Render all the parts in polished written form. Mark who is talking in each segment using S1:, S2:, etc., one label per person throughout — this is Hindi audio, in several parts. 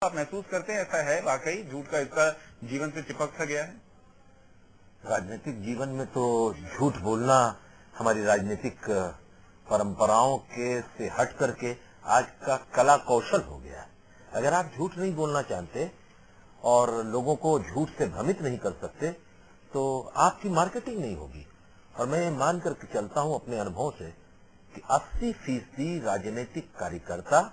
S1: आप महसूस करते हैं ऐसा है वाकई झूठ का हिस्सा जीवन से चिपक सा गया है?
S2: राजनीतिक जीवन में तो झूठ बोलना हमारी राजनीतिक परंपराओं के से हट करके आज का कला कौशल हो गया है। अगर आप झूठ नहीं बोलना चाहते और लोगों को झूठ से भ्रमित नहीं कर सकते तो आपकी मार्केटिंग नहीं होगी। और मैं ये मान करके चलता हूं अपने अनुभव से कि 80% राजनीतिक कार्यकर्ता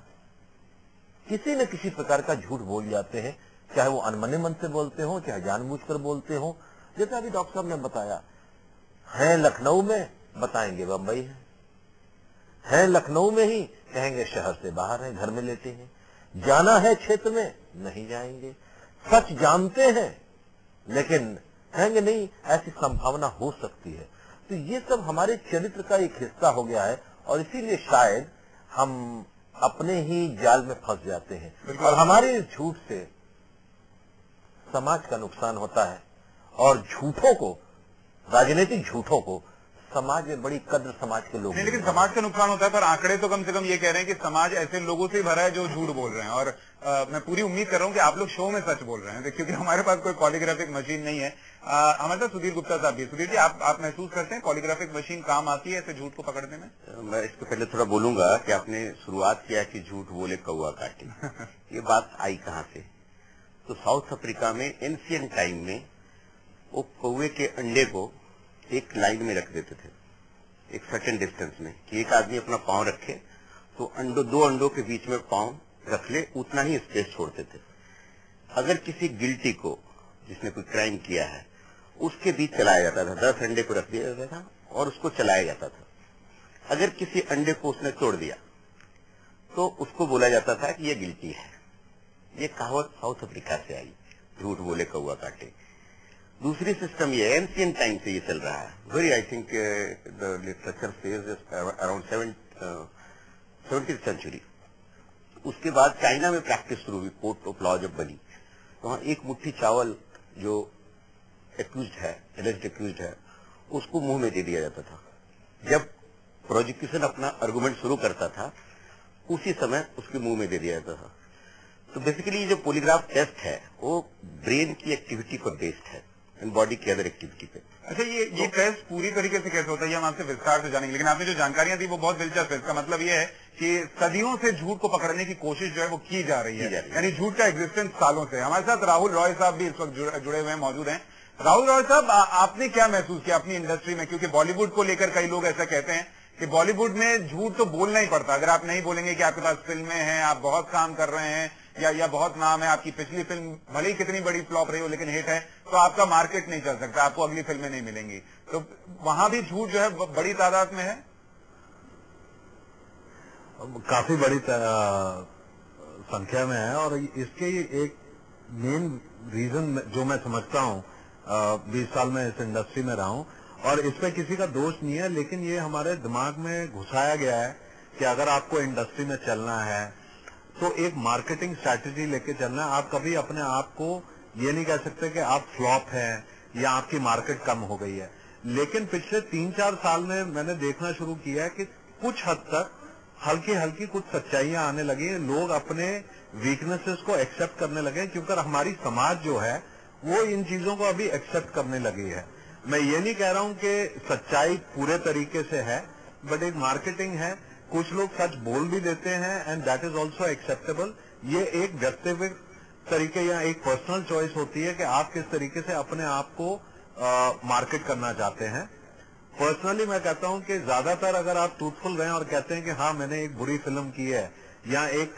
S2: किसी न किसी प्रकार का झूठ बोल जाते हैं, चाहे वो अनमने मन से बोलते हो, चाहे जानबूझकर बोलते हो। जैसा अभी डॉक्टर साहब ने बताया, है लखनऊ में बताएंगे बंबई है लखनऊ में ही कहेंगे शहर से बाहर है, घर में लेटे हैं। जाना है क्षेत्र में नहीं जाएंगे, सच जानते हैं लेकिन कहेंगे नहीं ऐसी संभावना हो सकती है। तो ये सब हमारे चरित्र का एक हिस्सा हो गया है और इसीलिए शायद हम अपने ही जाल में फंस जाते हैं और हमारे इस झूठ से समाज का नुकसान होता है। और झूठों को, राजनीतिक झूठों को समाज में बड़ी कद्र समाज के लोग
S1: नहीं, लेकिन समाज का नुकसान होता है। पर आंकड़े तो कम से कम ये कह रहे हैं कि समाज ऐसे लोगों से भरा है जो झूठ बोल रहे हैं। और मैं पूरी उम्मीद कर रहा हूं कि आप लोग शो में सच बोल रहे हैं, क्योंकि हमारे पास कोई पॉलीग्राफिक मशीन नहीं है। हमारे साथ सुधीर गुप्ता साहब भी। सुधीर जी, आप महसूस करते हैं पॉलीग्राफिक मशीन काम आती है ऐसे झूठ को पकड़ने में?
S3: मैं इसको पहले थोड़ा बोलूंगा कि आपने शुरुआत किया कि झूठ बोले कौआ काटे। ये बात आई कहां से? तो साउथ अफ्रीका में एंशिएंट टाइम में वो कौवे के अंडे को एक लाइन में रख देते थे, एक सर्टेन डिस्टेंस में, कि एक आदमी अपना पांव रखे तो दो अंडों के बीच में पांव रख ले, उतना ही स्पेस छोड़ते थे। अगर किसी गिल्टी को, जिसने कोई क्राइम किया है, उसके बीच चलाया जाता था। 10 अंडे को रख दिया जाता था और उसको चलाया जाता था। अगर किसी अंडे को उसने तोड़ दिया तो उसको बोला जाता था कि ये गिल्टी है। ये कहावत साउथ अफ्रीका से आई, झूठ बोले कौआ काटे। दूसरी सिस्टम ये एंशिएंट टाइम से ये चल रहा है। Very I think the literature says around 17th century. उसके बाद चाइना में प्रैक्टिस शुरू हुई, कोर्ट ऑफ लॉ जब बनी, तो वहां एक मुट्ठी चावल जो एलिज्ड एक्यूज्ड है, उसको मुंह में दे दिया जाता था। जब प्रोसिक्यूशन अपना आर्गुमेंट शुरू करता था, उसी समय उसके मुंह में दे दिया जाता था। तो बेसिकली जो पॉलीग्राफ टेस्ट है वो ब्रेन की एक्टिविटी पर बेस्ड है, बॉडी की अदर एक्टिविटी पे।
S1: अच्छा, ये टेस्ट पूरी तरीके से कैसे होता है, हम आपसे विस्तार से जानेंगे। लेकिन आपने जो जानकारियां दी वो बहुत दिलचस्प है। इसका मतलब ये है कि सदियों से झूठ को पकड़ने की कोशिश जो है वो की जा रही है, यानी झूठ का एग्जिस्टेंस सालों से। हमारे साथ राहुल रॉय साहब भी इस वक्त जुड़े हुए हैं, मौजूद हैं। राहुल रॉय साहब, आपने क्या महसूस किया अपनी इंडस्ट्री में? क्योंकि बॉलीवुड को लेकर कई लोग ऐसा कहते हैं कि बॉलीवुड में झूठ तो बोलना ही पड़ता। अगर आप नहीं बोलेंगे कि आपके पास फिल्में हैं, आप बहुत काम कर रहे हैं, या बहुत नाम है, आपकी पिछली फिल्म भले ही कितनी बड़ी फ्लॉप रही हो लेकिन हिट है, तो आपका मार्केट नहीं चल सकता, आपको अगली फिल्में नहीं मिलेंगी। तो वहां भी झूठ जो है बड़ी तादाद में है,
S2: काफी बड़ी संख्या में है। और इसके एक मेन रीजन जो मैं समझता हूँ, 20 साल में इस इंडस्ट्री में रहा हूँ और इस पे किसी का दोष नहीं है, लेकिन ये हमारे दिमाग में घुसाया गया है कि अगर आपको इंडस्ट्री में चलना है तो एक मार्केटिंग स्ट्रैटेजी लेके चलना है। आप कभी अपने आप को ये नहीं कह सकते कि आप फ्लॉप हैं या आपकी मार्केट कम हो गई है। लेकिन पिछले 3-4 साल में मैंने देखना शुरू किया है कि कुछ हद तक हल्की हल्की कुछ सच्चाइयां आने लगी हैं। लोग अपने वीकनेसेस को एक्सेप्ट करने लगे, क्योंकि हमारी समाज जो है वो इन चीजों को अभी एक्सेप्ट करने लगी है। मैं ये नहीं कह रहा हूं कि सच्चाई पूरे तरीके से है, बट एक मार्केटिंग है। कुछ लोग सच बोल भी देते हैं and that is also acceptable. ये एक व्यक्तिगत तरीके या एक पर्सनल चॉइस होती है कि आप किस तरीके से अपने आप को मार्केट करना चाहते हैं। पर्सनली मैं कहता हूं कि ज्यादातर अगर आप ट्रूथफुल रहें और कहते हैं कि हाँ मैंने एक बुरी फिल्म की है या एक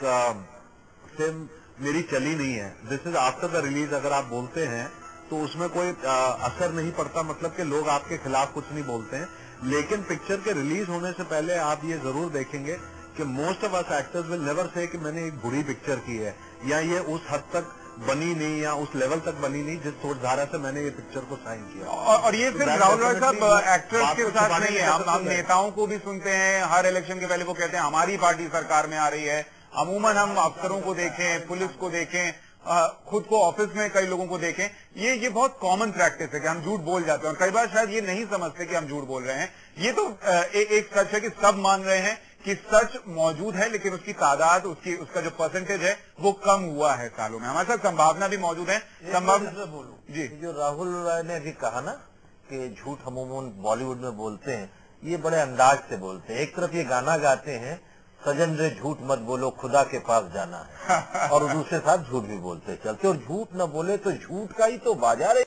S2: फिल्म मेरी चली नहीं है, this is after the release, अगर आप बोलते हैं तो उसमें कोई असर नहीं पड़ता, मतलब कि लोग आपके खिलाफ कुछ नहीं बोलते हैं। लेकिन पिक्चर के रिलीज होने से पहले आप ये जरूर देखेंगे कि most of us actors will never say कि मैंने एक बुरी पिक्चर की है या ये उस हद तक बनी नहीं या उस लेवल तक बनी नहीं जिस सोचधारा से मैंने ये पिक्चर को साइन किया।
S1: और ये सिर्फ राहुल रॉय साहब एक्टर्स के साथ नहीं है, हम नेताओं को भी सुनते हैं। हर इलेक्शन के पहले वो कहते हैं हमारी पार्टी सरकार में आ रही है। अमूमन हम अफसरों को देखें, पुलिस को देखें, खुद को ऑफिस में कई लोगों को देखें, ये बहुत कॉमन प्रैक्टिस है कि हम झूठ बोल जाते हैं और कई बार शायद ये नहीं समझते कि हम झूठ बोल रहे हैं। ये तो एक सच है कि सब मान रहे हैं कि सच मौजूद है, लेकिन उसकी तादाद, उसका जो परसेंटेज है वो कम हुआ है सालों में। हमारे साथ संभावना भी मौजूद है। संभावना
S4: बोलूं
S1: जी,
S4: जो राहुल राय ने अभी कहा ना कि झूठ हम अमूमन बॉलीवुड में बोलते हैं, ये बड़े अंदाज से बोलते हैं। एक तरफ ये गाना गाते हैं, सजन रे झूठ मत बोलो खुदा के पास जाना है, और दूसरे साथ झूठ भी बोलते चलते, और झूठ न बोले तो झूठ का ही तो बाजार है।